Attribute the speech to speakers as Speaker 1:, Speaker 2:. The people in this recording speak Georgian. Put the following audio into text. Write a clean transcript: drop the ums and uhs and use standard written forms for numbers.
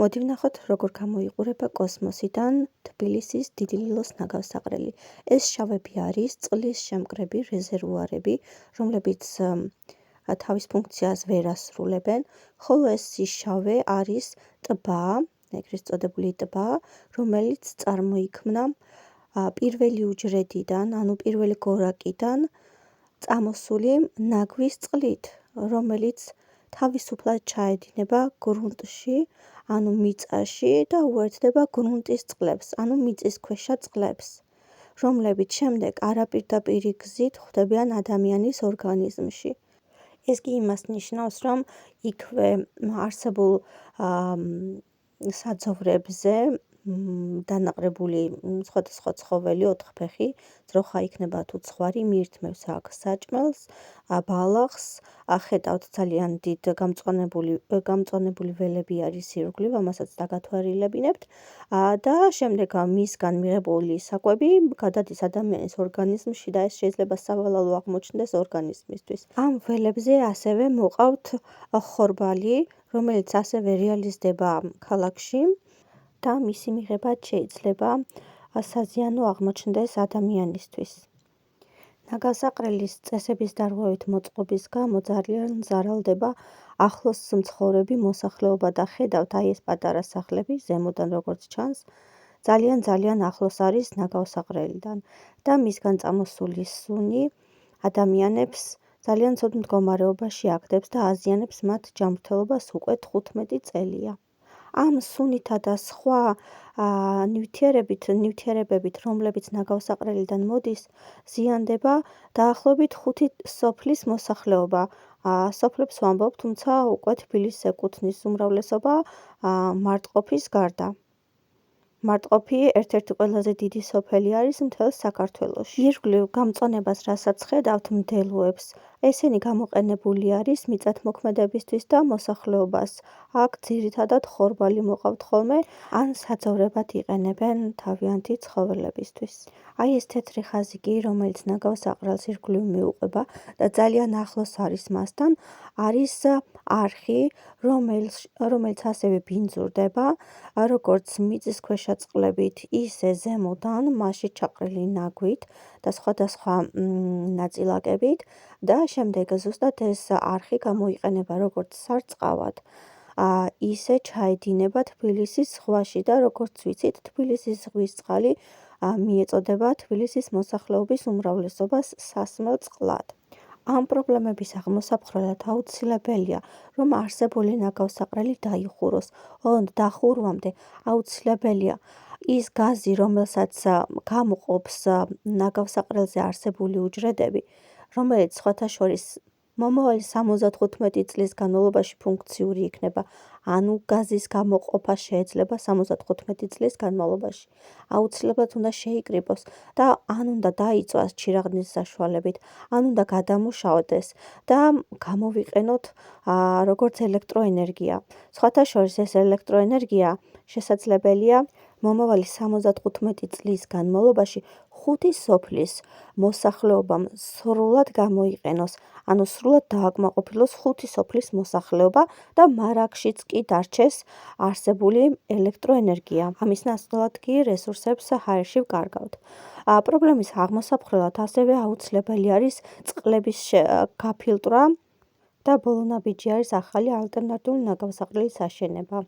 Speaker 1: მოდი ვნახოთ, როგორ გამოიყურება კოსმოსიდან თბილისის დიდი ლილოს ნაგავსაყრელი. ეს შავები არის წყლის შემკრები რეზერვუარები, რომლებიც თავის ფუნქციას ვერ ასრულებენ, ხოლო ეს შავე არის ტბა, ეგრეთ წოდებული ტბა, რომელიც წარმოიქმნა პირველი უჯრედიდან, ანუ პირველი გორაკიდან წამოსული ნაგვის წყლით, რომელიც თავისუფლად ჩაედინება გრუნტში, ანუ მიწაში და უერთდება გრუნტის წყლებს, ანუ მიწისქვეშა წყლებს, რომლებიც შემდეგ არაპირდაპირი გზით ხვდებიან ადამიანის ორგანიზმში. ეს კი იმას ნიშნავს, რომ იქვე არსებულ საძოვრებზე დანაყრებული სხვადასხვა ცხოველი, ოთხფეხი, ძროხა იქნება თუ ცხვარი, მიირთმევს აქ საჭმელს, ბალახს, ხედავთ ძალიან დიდ გამწვანებული ველები არის ირგვლივ, ამასაც დაგათვალიერებინებთ და შემდეგ მისგან მიღებული საკვები გადადის ადამიანის ორგანიზმში და ეს შეიძლება სავალალო აღმოჩნდეს ორგანიზმისთვის. ამ ველებზე ასევე მოყავთ ხორბალი, რომელიც ასევე რეალიზდება ქალაქში და მისი მიღება შეიძლება საზიანო აღმოჩნდეს ადამიანისთვის. ნაგავსაყრელის წესების დარღვევით მოწყობის გამო ძალიან ზარალდება ახლოს მცხოვრები მოსახლეობა და ხედავთ აი ეს პატარა სახლები ზემოდან როგორც ჩანს, ძალიან ახლოს არის ნაგავსაყრელიდან და მისგან წამოსული სუნი ადამიანებს ძალიან ცუდ მდგომარეობაში აგდებს და აზიანებს მათ ჯანმრთელობას უკვე 15 წელია. ამ სუნითა და სხვა ნივთიერებებით, რომლებიც ნაგავსაყრელიდან მოდის, ზიანდება დაახლოებით 5 სოფლის მოსახლეობა. სოფლებს ვამბობ, თუმცა უკვე თბილისს ეკუთვნის უმრავლესობა მარტყოფის გარდა. მარტყოფი ერთ-ერთი ყველაზე დიდი სოფელი არის მთელ საქართველოში. ირგვლივ გამწვანებას რასაც ხედავთ მდელოებს, ესენი გამოყენებული არის მიწათმოქმედებისთვის და მოსახლეობას. აქ ძირითადად ხორბალი მოყავთ ხოლმე, ან საძოვრებად იყენებენ თავიანთი ცხოველებისთვის. აი ეს თეთრი ხაზი კი, რომელიც ნაგავსაყრელს ირგვლივ მიუყვება და ძალიან ახლოს არის მასთან, არის არხი, რომელიც ასევე ბინძურდება, როგორც მიწისქვეშა წყლებით, ისე ზემოდან მასში ჩაყრილი ნაგვით და სხვადასხვა ნაწილაკებით და შემდეგ ზუსტად ეს არხი გამოიყენება როგორც სარწყავად, ისე ჩაედინება თბილისის ზღვაში და როგორც ვიცით, თბილისის ზღვის წყალი მიეწოდება თბილისის მოსახლეობის უმრავლესობას სასმელ წყლად. ამ პრობლემების აღმოსაყრელად აუცილებელია, რომ არსებული ნაგავსაყრელი დაიხუროს, ოღონდ დახურვამდე აუცილებელია ის გაზი, რომელსაც გამოყოფს ნაგავსაყრელზე არსებული უჯრედები, რომელიც სხვათა შორის მომავალი 75 წლის განმავლობაში ფუნქციური იქნება, ანუ გაზის გამოყოფა შეიძლება 75 წლის განმავლობაში. აუცილებლად უნდა შეიკრიბოს და ან უნდა დაიწვას ჩირაღნის საშუალებით, ან უნდა გადამუშავდეს და გამოვიყენოთ როგორც ელექტროენერგია. სხვათა შორის ეს ელექტროენერგია შესაძლებელია მომავალი 75 წლის განმავლობაში 5 სოფლის მოსახლეობამ სრულად გამოიყენოს, ანუ სრულად დააკმაყოფილოს 5 სოფლის მოსახლეობა და მარაგშიც კი დარჩეს არსებული ელექტროენერგია. ამის ნაცვლად კი რესურსებს ჰაერში ვკარგავთ. პრობლემის აღმოსაყრელად ასევე აუცილებელი არის წყლების გაფილტრა და ბოლო ნაბიჯი არის ახალი ალტერნატიული ნაგავსაყრელის აშენება.